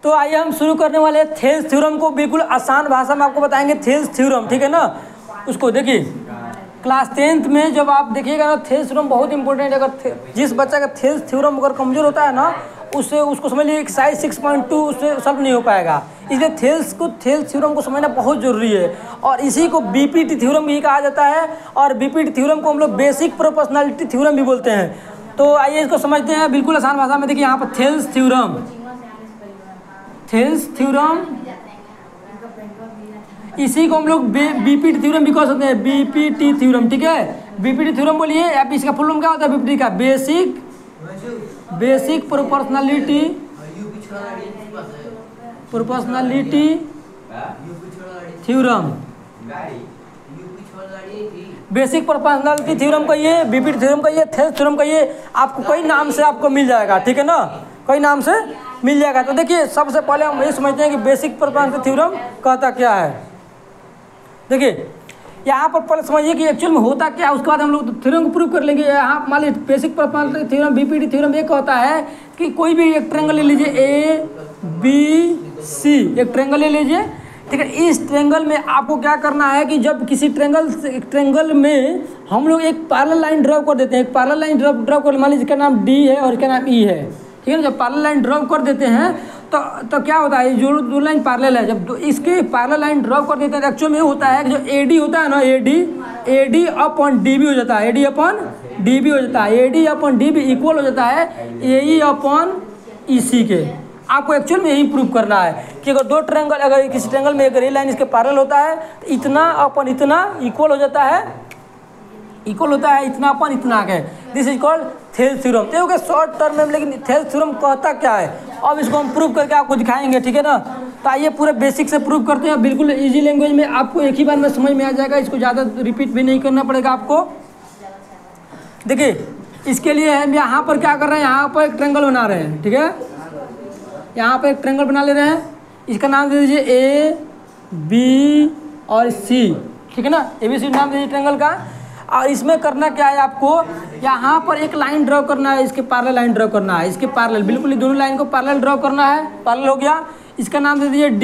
तो आइए हम शुरू करने वाले हैं थेल्स थ्योरम को। बिल्कुल आसान भाषा में आपको बताएंगे थेल्स थ्योरम, ठीक है ना। उसको देखिए क्लास 10th में जब आप देखिएगा ना, थेल्स थ्योरम बहुत इंपॉर्टेंट है। अगर जिस बच्चा का थेल्स थ्योरम अगर कमजोर होता है ना, उसको समझ लीजिए एक्सरसाइज 6.2 उससे सॉल्व नहीं हो पाएगा। इसलिए थेल्स थ्योरम को समझना बहुत जरूरी है। और इसी को बीपीटी थ्योरम भी कहा जाता है, और बीपीटी थ्योरम को हम लोग बेसिक प्रोपोर्शनैलिटी थ्योरम भी बोलते हैं। तो आइए इसको समझते हैं बिल्कुल आसान भाषा में। देखिए यहाँ पर थेल्स थ्योरम, इसी को हम लोग बीपीटी थ्योरम भी कह सकते हैं, बीपीटी थ्योरम, ठीक है। बीपीटी थ्योरम बोलिए, अब इसका फुल फॉर्म क्या होता है बीपीटी का? Basic proportionality theorem. Basic proportionality theorem कहिए, बीपीटी थ्योरम कहिए, थेल्स थ्योरम कहिए, आपको कई नाम से आपको मिल जाएगा, ठीक है ना, कई नाम से मिल जाएगा। तो देखिए सबसे पहले हम ये समझते हैं कि बेसिक प्रोपोर्शनैलिटी थ्योरम कहता क्या है। देखिए यहाँ पर पहले समझिए कि एक्चुअल में होता क्या है, उसके बाद हम लोग थ्योरम को प्रूव कर लेंगे। यहाँ मान लीजिए basic proportionality theorem, BPT theorem ये कहता है कि कोई भी एक ट्रायंगल ले लीजिए ABC, एक ट्रायंगल ले लीजिए, ठीक है। इस ट्रायंगल में आपको क्या करना है कि जब किसी ट्रायंगल में हम लोग एक पैरेलल लाइन ड्रॉ कर देते हैं, एक पैरेलल लाइन ड्रॉ कर, मान लीजिए इसका नाम D है और इसका नाम E है, ठीक है ना। जब पैरेलल लाइन ड्रॉ कर देते हैं तो क्या होता है, जो दो लाइन पैरेलल है, जब इसके पैरेलल लाइन ड्रॉ कर देते हैं, एक्चुअल में होता है कि जो AD होता है ना, AD अपॉन DB हो जाता है, AD अपॉन DB हो जाता है, AD अपॉन DB इक्वल हो जाता है AE अपॉन EC के। आपको एक्चुअल में यही प्रूव करना है कि अगर दो ट्रायंगल, अगर किसी ट्रायंगल में अगर ये लाइन इसके पैरेलल होता है तो इतना अपन इतना इक्वल हो जाता है, इतना अपन इतना के। This is called Thales theorem. देखोगे शॉर्ट टर्म में, लेकिन थेल्स थ्योरम कहता क्या है अब इसको हम प्रूव करके आपको दिखाएंगे, ठीक है ना। तो आइए पूरे बेसिक से प्रूव करते हैं, बिल्कुल इजी लैंग्वेज में, आपको एक ही बार में समझ में आ जाएगा, इसको ज़्यादा रिपीट भी नहीं करना पड़ेगा आपको। देखिए इसके लिए हम यहाँ पर क्या कर रहे हैं, यहाँ पर एक ट्रायंगल बना रहे हैं, ठीक है। यहाँ पर एक ट्रायंगल बना ले रहे हैं, इसका नाम दे दीजिए AB और C, ठीक है ना। ABC नाम दे दीजिए ट्रायंगल का। और इसमें करना क्या है, आपको यहाँ पर एक लाइन ड्रॉ करना है, इसके पैरेलल लाइन ड्रॉ करना है, इसके पैरेलल, बिल्कुल दोनों लाइन को पैरेलल ड्रॉ करना है। पैरेलल हो गया, इसका नाम दे दीजिए D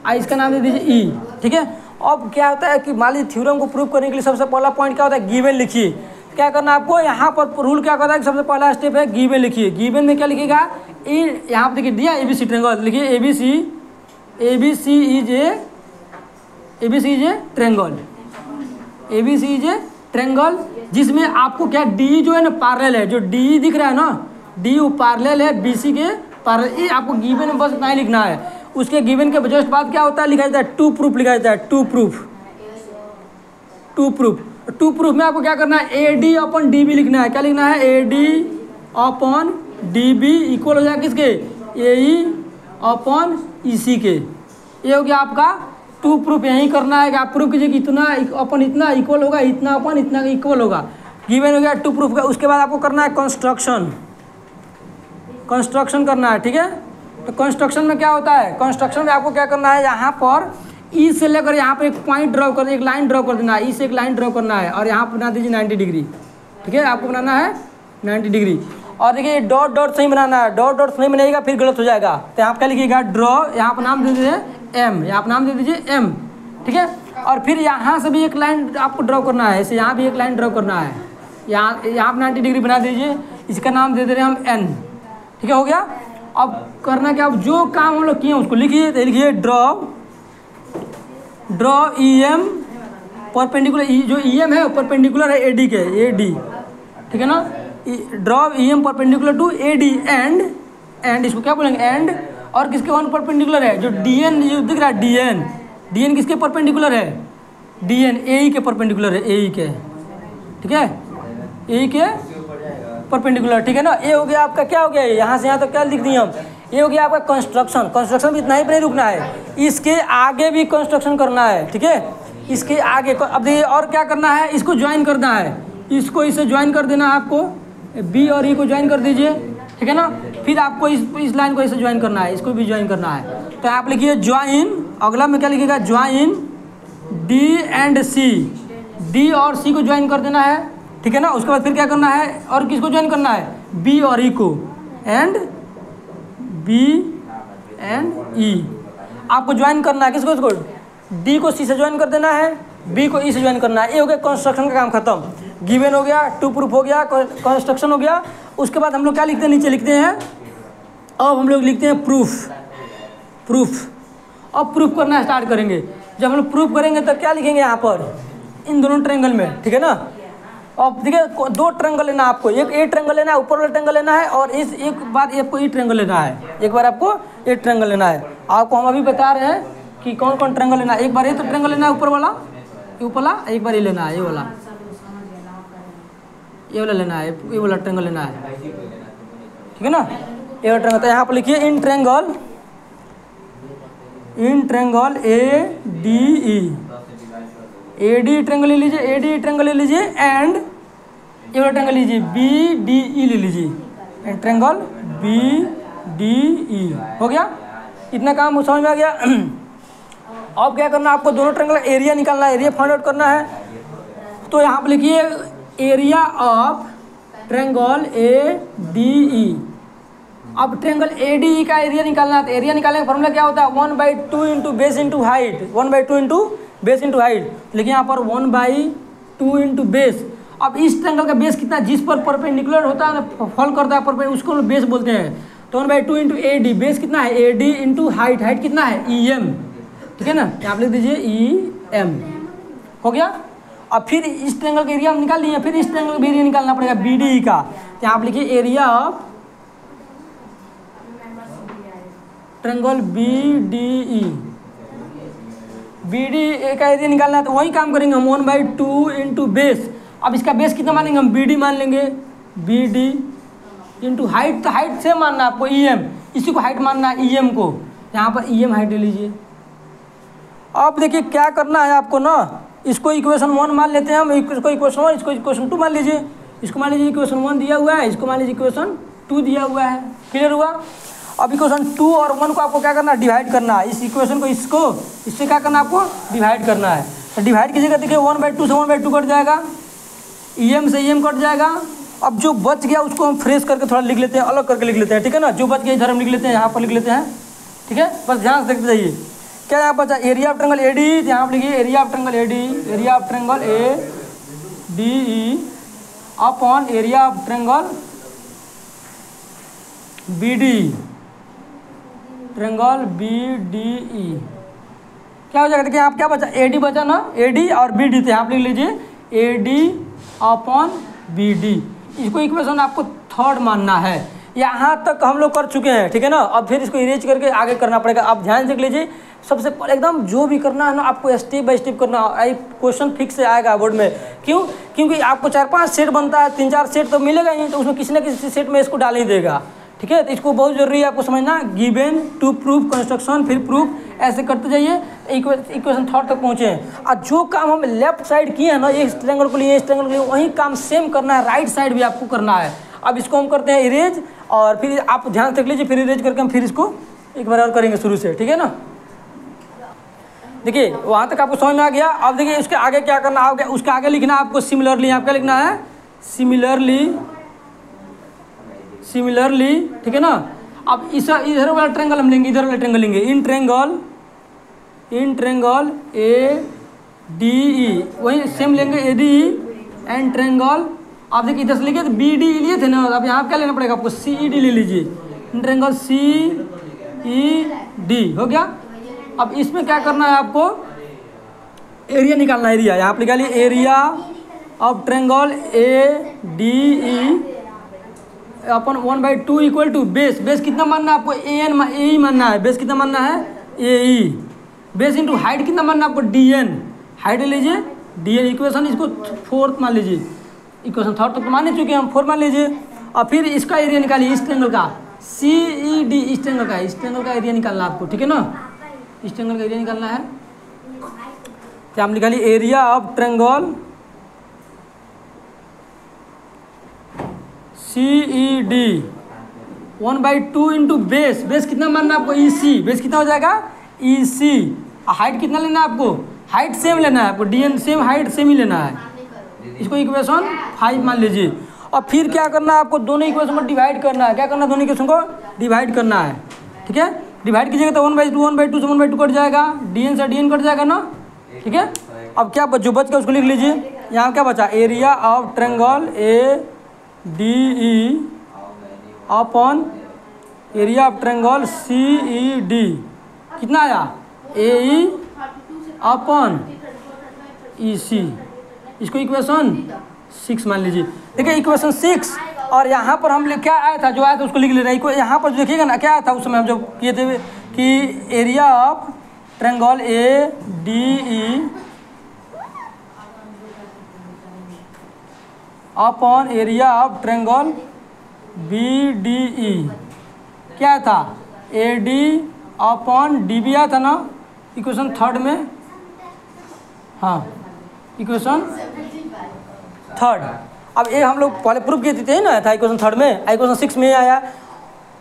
और इसका नाम दे दीजिए E, ठीक है। अब क्या होता है कि मान लीजिए थ्योरम को प्रूव करने के लिए सबसे पहला पॉइंट क्या होता है, गिवन लिखिए। क्या करना है आपको, यहाँ पर रूल क्या कहता है कि सबसे पहला स्टेप है गिवन लिखिए। गिवन में क्या लिखिएगा, यहाँ पर देखिए दिया ABC ट्रायंगल, लिखिए ABC इज ए ट्रायंगल, जिसमें आपको क्या D जो है ना पैरेलल है, जो D दिख रहा है ना, D वो पैरेलल है BC के पैरेलल। ये आपको गिवन में बस इतना ही लिखना है। उसके गिवन के जस्ट बाद क्या होता है, लिखा जाता है टू प्रूफ, लिखा जाता है टू प्रूफ में आपको क्या करना है, AD अपॉन DB लिखना है। क्या लिखना है, AD अपॉन DB इक्वल हो जाएगा किसके, AE अपॉन EC के। ये हो गया आपका टू प्रूफ। यही करना है कि आप प्रूफ कीजिए कि इतना अपन इतना इक्वल होगा, इतना अपन इतना इक्वल होगा। गिवन हो गया टू प्रूफ का। उसके बाद आपको करना है कंस्ट्रक्शन करना है, ठीक है। तो कंस्ट्रक्शन में क्या होता है, कंस्ट्रक्शन में आपको क्या करना है, यहाँ पर E से लेकर यहाँ पर एक पॉइंट ड्रॉ कर, एक लाइन ड्रॉ कर देना है, E से एक लाइन ड्रॉ करना है, और यहाँ पर बना दीजिए 90 डिग्री, ठीक है। आपको बनाना है 90 डिग्री। और देखिए डॉट सही बनाना है, डॉट नहीं बनेगा फिर गलत हो जाएगा। तो यहाँ क्या लिखिएगा, ड्रॉ, यहाँ पर नाम दे दीजिए M, यहाँ पर नाम दे दीजिए M, ठीक है। और फिर यहाँ से भी एक लाइन आपको ड्रॉ करना है, इसे यहाँ भी एक लाइन ड्रॉ करना है, यहाँ पर 90 डिग्री बना दीजिए, इसका नाम दे दे रहे हैं हम N, ठीक है, हो गया। अब करना क्या, अब जो काम हम लोग किए उसको लिखिए। तो लिखिए ड्रॉ EM परपेंडिकुलर, जो EM है परपेंडिकुलर है AD के, AD, ठीक है ना। Draw EM perpendicular to AD and इसको क्या बोलेंगे, एंड, और किसके वन परपेंडिकुलर है, जो DN जो दिख रहा है, DN किसके परपेंडिकुलर है, DN AE के परपेंडिकुलर है, AE के, ठीक है, AE के परपेंडिकुलर, ठीक है ना। ये हो गया आपका, क्या हो गया, यहाँ से यहाँ तक क्या लिख दिए हम, ये हो गया आपका कंस्ट्रक्शन भी इतना ही पर नहीं रुकना है, इसके आगे भी कंस्ट्रक्शन करना है, ठीक है। इसके आगे अब देखिए और क्या करना है, इसको ज्वाइन करना है, इसको इसे ज्वाइन कर देना है आपको, B और E को ज्वाइन कर दीजिए, ठीक है ना। फिर आपको इस लाइन को ऐसे ज्वाइन करना है, इसको भी ज्वाइन करना है। तो आप लिखिए ज्वाइन, अगला में क्या लिखिएगा, join D and C, D और C को ज्वाइन कर देना है, ठीक है ना। उसके बाद फिर क्या करना है, और किसको ज्वाइन करना है, B और E को, एंड B एंड ई। आपको ज्वाइन करना है किसको, इसको डी को सी से ज्वाइन कर देना है, बी को ई से ज्वाइन करना है। ये हो गया कंस्ट्रक्शन का काम खत्म। गिवन हो गया, टू प्रूफ हो गया, कंस्ट्रक्शन हो गया। उसके बाद हम लोग क्या लिखते हैं, नीचे लिखते हैं, अब हम लोग लिखते हैं प्रूफ। अब प्रूफ करना स्टार्ट करेंगे। जब हम लोग प्रूफ करेंगे तो क्या लिखेंगे यहाँ पर, इन दोनों ट्रायंगल में, ठीक है ना। अब देखिए 2 ट्रायंगल लेना है आपको, एक ए ट्रायंगल लेना है, ऊपर वाला ट्रायंगल लेना है, और इस एक बार आपको ई ट्रायंगल लेना है, एक बार आपको ए ट्रायंगल लेना है। आपको हम अभी बता रहे हैं कि कौन कौन ट्रायंगल लेना है। एक बार ये तो ट्रायंगल लेना है ऊपर वाला, एक बार ये लेना है, ये वाला लेना है, ये वाला ट्रायंगल लेना है, ठीक है ना। ये वाला ट्रायंगल, तो यहाँ पर लिखिए in triangle A D E, A D triangle ले लीजिए, ए डी ट्रायंगल ले लीजिए, एंड ये वाला ट्रायंगल लीजिए बी डी ई ले लीजिए, and triangle B D E. हो गया, इतना काम समझ में आ गया। अब क्या करना है आपको, दोनों ट्रायंगल का एरिया निकालना है, एरिया फाइंड आउट करना है। तो यहाँ पर लिखिए area of triangle A D ई। अब ट्रायंगल ए डी ई का एरिया निकालना है, तो एरिया निकालने का फॉर्मूला क्या होता है, 1/2 into base into height, 1/2 into base into height. लेकिन यहाँ पर 1/2 इंटू बेस। अब इस ट्रायंगल का बेस कितना, जिस पर परपेंडिकुलर होता है ना, फॉल करता है परपेंडिकुलर, उसको बेस बोलते हैं। तो 1/2 इंटू ए डी, बेस कितना है A D into height, height कितना है ई एम, ठीक है ना। यहाँ लिख दीजिए ई एम। हो गया। अब फिर इस ट्रायंगल का एरिया हम निकाल लिए, फिर इस ट्रायंगल का एरिया निकालना पड़ेगा बी डी ई का। तो यहाँ पर लिखिए area of triangle B D E, B D का एरिया निकालना है। तो वही काम करेंगे हम, 1/2 इंटू बेस। अब इसका बेस कितना मानेंगे हम, बी डी मान लेंगे, बी डी इंटू हाइट, तो हाइट से मानना है आपको ई एम, इसी को हाइट मानना है ई एम को। यहाँ पर ई एम हाइट ले लीजिए। अब देखिए क्या करना है आपको ना, इसको इक्वेशन 1 मान लेते हैं हम, इसको इक्वेशन 1, इसको इक्वेशन 2 मान लीजिए। इसको मान लीजिए इक्वेशन 1 दिया हुआ है, इसको मान लीजिए इक्वेशन 2 दिया हुआ है। क्लियर हुआ। अब इक्वेशन 2 और 1 को आपको क्या करना है, डिवाइड करना है। इस इक्वेशन को इससे क्या करना है आपको, डिवाइड करना है। तो डिवाइड कीजिएगा, देखिए 1/2 से 1/2 कट जाएगा, ई एम से ई एम कट जाएगा। अब जो बच गया उसको हम फ्रेश करके थोड़ा लिख लेते हैं, अलग करके लिख लेते हैं, ठीक है ना। जो बच गया इधर हम लिख लेते हैं, यहाँ पर लिख लेते हैं, ठीक है। बस ध्यान से देखते जाइए क्या यहाँ बचा, area of triangle A D, यहाँ पर लिखिए area of triangle A D, area of triangle A D E upon area of triangle B D, triangle B D E. क्या हो जाएगा, देखिए आप क्या बचा, ए डी बचा ना, ए डी और बी डी थे, यहाँ पर लिख लीजिए A D upon B D. इसको इक्वेशन आपको 3rd मानना है। यहाँ तक हम लोग कर चुके हैं, ठीक है ना। अब फिर इसको इरेज करके आगे करना पड़ेगा। आप ध्यान से लीजिए, सबसे पहले एकदम जो भी करना है ना आपको स्टेप बाय स्टेप करना है। क्वेश्चन फिक्स से आएगा बोर्ड में, क्यों, क्योंकि आपको 4-5 सेट बनता है, 3-4 सेट तो मिलेगा ही, तो उसमें किसी न किसी सेट में इसको डाल ही देगा, ठीक है। तो इसको बहुत जरूरी है आपको समझना, गिवन, टू प्रूफ, कंस्ट्रक्शन, फिर प्रूफ, ऐसे करते जाइए इक्वेशन 3rd तक पहुँचे। और जो काम हम लेफ्ट साइड किए हैं ना, इस ट्रायंगल को लिए, इस ट्रायंगल को लिए, वही काम सेम करना है, राइट साइड भी आपको करना है। अब इसको हम करते हैं इरेज, और फिर आप ध्यान से देख लीजिए, फिर इरेज करके हम फिर इसको एक बार और करेंगे शुरू से, ठीक है ना। देखिए वहाँ तक आपको समझ में आ गया। अब देखिए उसके आगे क्या करना है, उसके आगे लिखना है आपको सिमिलरली। यहाँ क्या लिखना है, सिमिलरली, ठीक है ना। अब इधर वाला ट्रायंगल हम लेंगे, इधर वाला ट्रायंगल लेंगे, इन ट्रायंगल ए डी ई, वही सेम लेंगे ए डी ई एंड ट्रायंगल। आप देखिए इधर से लिखिए तो बी डी लिए थे ना, अब यहाँ क्या लेना पड़ेगा आपको, सी ई डी ले लीजिए, in triangle C E D. हो गया। अब इसमें क्या करना है आपको, एरिया निकालना है। एरिया यहाँ पर निकालिए, area of triangle A D E upon 1/2 equal to base. Base कितना मानना है आपको, ए एन ए ई मानना है। बेस कितना मानना है, ए ई। बेस इंटू हाइट कितना मानना है आपको, डी एन। हाइट ले लीजिए, डी एन। इक्वेशन इसको 4th मान लीजिए, इक्वेशन 3rd तक तो मान ही चुके हैं हम, 4 मान लीजिए। और फिर इसका एरिया निकालिए, इस ट्रायंगल का सी ई डी, इस ट्रायंगल का एरिया निकालना है आपको, ठीक है ना। इस ट्रायंगल का एरिया निकालना है। तो हम निकालिए area of triangle C E D 1/2 into base. Base कितना मानना है आपको, ई सी। बेस कितना हो जाएगा, ई सी। हाइट कितना लेना है आपको, हाइट सेम लेना है आपको, D N same, height same ही लेना है। इसको इक्वेशन 5 मान लीजिए। और फिर क्या करना है आपको, दोनों इक्वेशन को डिवाइड करना है। क्या करना है, दोनों इक्वेशन को डिवाइड करना है, ठीक है। डिवाइड कीजिएगा तो 1/2 से 1/2 कट जाएगा, dn से dn कट जाएगा ना, ठीक है। अब क्या जो बच गया उसको लिख लीजिए। यहाँ क्या बचा, area of triangle ADE upon area of triangle CED कितना आया, AE अपॉन EC, इसको इक्वेशन 6 मान लीजिए। देखिए इक्वेशन 6, और यहाँ पर हम क्या आया था, जो आया था उसको लिख ले रहे हैं। यहाँ पर देखिएगा ना क्या आया था उस समय हम जब किए थे कि area of triangle ADE upon area of triangle BDE क्या था, AD अपॉन DB आया था ना इक्वेशन 3 में, हाँ इक्वेशन 3। अब ये हम लोग पहले प्रूफ किए थे ना, था इक्वेशन 3 में, इक्वेशन 6 में आया।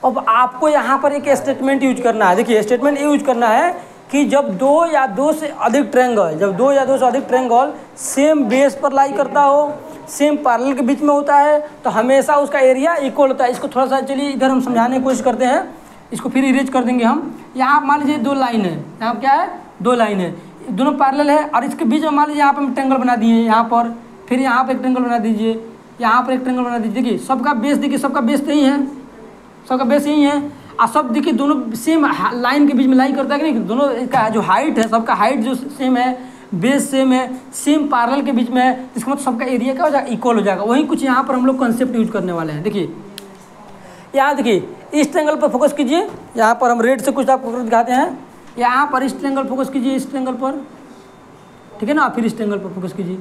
अब आपको यहाँ पर एक स्टेटमेंट यूज करना है। देखिए स्टेटमेंट ये यूज करना है कि जब दो या दो से अधिक ट्रायंगल सेम बेस पर लाई करता हो, सेम पैरेलल के बीच में होता है, तो हमेशा उसका एरिया इक्वल होता है। इसको थोड़ा सा चलिए इधर हम समझाने की कोशिश करते हैं, इसको फिर इरेज कर देंगे हम। यहाँ मान लीजिए 2 लाइन है, यहाँ क्या है 2 लाइन है, दोनों पैरेलल है, और इसके बीच में मान लीजिए यहाँ पर हम ट्रायंगल बना दिए, यहाँ पर फिर यहाँ पर एक ट्रायंगल बना दीजिए, यहाँ पर एक ट्रायंगल बना दीजिए। देखिए सबका बेस, देखिए सबका बेस यही है, सबका बेस यही है, और सब देखिए दोनों सेम लाइन के बीच में लाई करता है कि नहीं, दोनों का जो हाइट है, सबका हाइट जो सेम है, बेस सेम है, सेम पैरेलल के बीच में है, इसका मतलब सबका एरिया क्या हो जाएगा, इक्वल हो जाएगा। वही कुछ यहाँ पर हम लोग कंसेप्ट यूज करने वाले हैं। देखिए यहाँ देखिए इस ट्रायंगल पर फोकस कीजिए, यहाँ पर हम रेड से कुछ आपको दिखाते हैं। यहाँ पर इस ट्रायंगल फोकस कीजिए, इस ट्रायंगल पर, ठीक है ना, फिर इस ट्रायंगल पर फोकस कीजिए,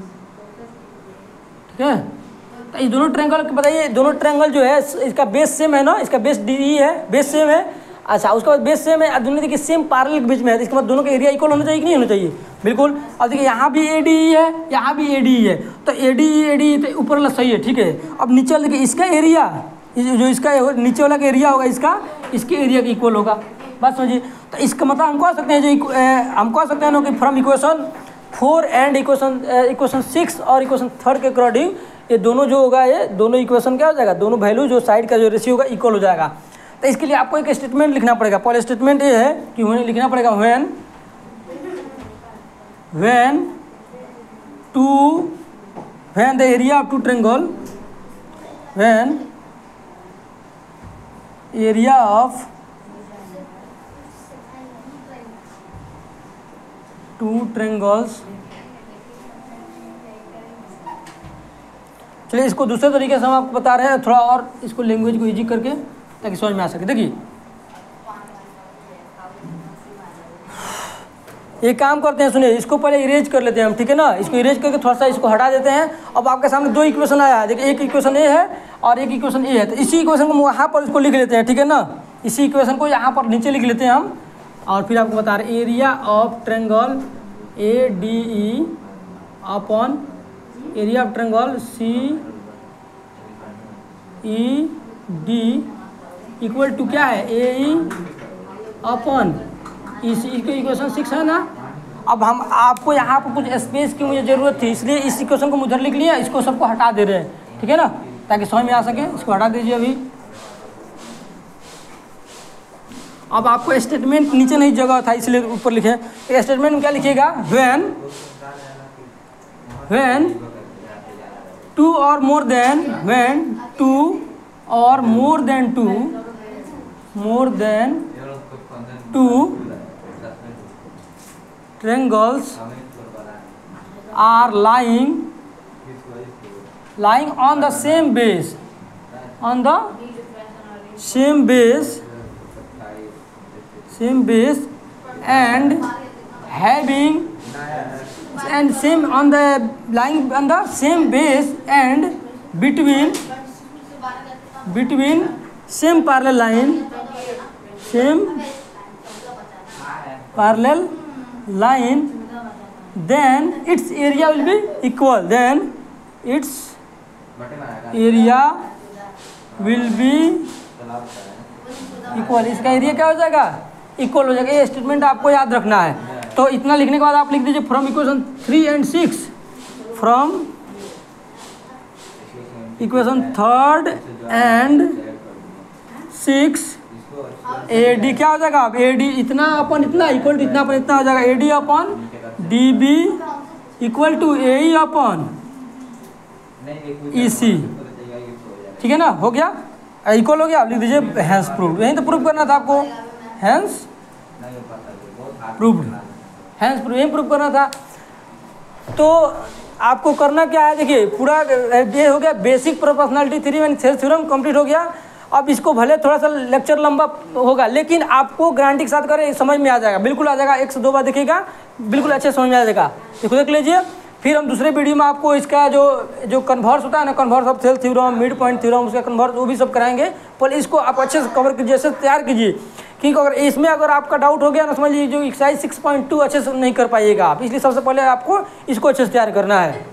ठीक है। तो ये दोनों ट्रायंगल बताइए, दोनों ट्रायंगल जो है इसका बेस सेम है ना, इसका बेस DE है, बेस सेम है। अच्छा उसके बाद बेस सेम है, दोनों देखिए सेम पैरेलल के बीच में है, इसके बाद दोनों का एरिया इक्वल होना चाहिए कि नहीं होना चाहिए, बिल्कुल। अब देखिए यहाँ भी ADE है, यहाँ भी ADE है, तो ADE तो ऊपर वाला सही है, ठीक है। अब नीचे वाला देखिए इसका एरिया, जो इसका नीचे वाला का एरिया होगा इसका, इसके एरिया के इक्वल होगा। बात समझिए। तो इसका मतलब हम कह सकते हैं जो हम कह सकते हैं ना कि फ्रॉम इक्वेशन 4 एंड इक्वेशन 6 और इक्वेशन 3 के अकॉर्डिंग ये दोनों जो होगा, ये दोनों इक्वेशन क्या हो जाएगा, दोनों वैल्यू जो साइड का जो रेशियो होगा इक्वल हो जाएगा। तो इसके लिए आपको एक स्टेटमेंट लिखना पड़ेगा। पहले स्टेटमेंट ये है कि उन्हें लिखना पड़ेगा when the area of two triangle, when area of two triangles. चलिए इसको दूसरे तरीके से हम आपको बता रहे हैं, थोड़ा और इसको लैंग्वेज को इजी करके, ताकि समझ में आ सके। देखिए एक काम करते हैं, सुनिए, इसको पहले इरेज कर लेते हैं हम, ठीक है ना। इसको इरेज करके थोड़ा सा इसको हटा देते हैं। अब आपके सामने 2 इक्वेशन आया है, देखिए एक इक्वेशन ए है और एक इक्वेशन ए है। तो इसी इक्वेशन को यहाँ पर इसको लिख लेते हैं, ठीक है ना। इसी इक्वेशन को यहाँ पर नीचे लिख लेते हैं हम, और फिर आपको बता रहे area of triangle ADE upon area of triangle CED equal to क्या है, AE अपॉन EC। इसकी इक्वेशन 6 है ना। अब हम आपको यहाँ पर कुछ स्पेस की मुझे ज़रूरत थी, इसलिए इस इक्वेशन को उधर लिख लिया, इसको सबको हटा दे रहे हैं, ठीक है ना, ताकि समझ में आ सके। इसको हटा दीजिए अभी। अब आपको स्टेटमेंट नीचे नहीं जगह था इसलिए ऊपर लिखे। स्टेटमेंट में क्या लिखिएगा, when 2 or more than two triangles are lying on the same base, and having same on the lying on the same base and between same parallel line, then its area will be equal, इसका area क्या हो जाएगा, equal हो जाएगा। ये statement आपको याद रखना है। तो इतना लिखने के बाद आप लिख दीजिए from equation 3 and 6, from equation 3 and 6 A D क्या हो जाएगा अब, ए डी इतना अपन इतना इक्वल टू इतना अपन इतना हो जाएगा, A D upon D B equal to A E upon E C. ठीक है ना, हो गया, इक्वल हो गया। आप लिख दीजिए हैंस प्रूव्ड, यहीं तो प्रूव करना था आपको, हैंस प्रूव्ड, हैंस प्रूव यहीं प्रूव करना था। तो आपको करना क्या है, देखिए पूरा ये हो गया basic proportionality theorem and Thales theorem complete हो गया। अब इसको भले थोड़ा सा लेक्चर लंबा होगा, लेकिन आपको गारंटी के साथ करें समझ में आ जाएगा, बिल्कुल आ जाएगा। 1 से 2 बार देखिएगा, बिल्कुल अच्छे समझ में आ जाएगा। इसको देख लीजिए, फिर हम दूसरे वीडियो में आपको इसका जो कन्वर्स होता है ना, converse of Thales theorem, mid point theorem, उसका कन्वर्स वो भी सब कराएंगे। पर इसको आप अच्छे से कवर कीजिए, अच्छे से तैयार कीजिए, क्योंकि अगर इसमें अगर आपका डाउट हो गया ना, समझ लीजिए जो एक्सरसाइज 6.2 अच्छे से नहीं कर पाइएगा आप, इसलिए सबसे पहले आपको इसको अच्छे से तैयार करना है।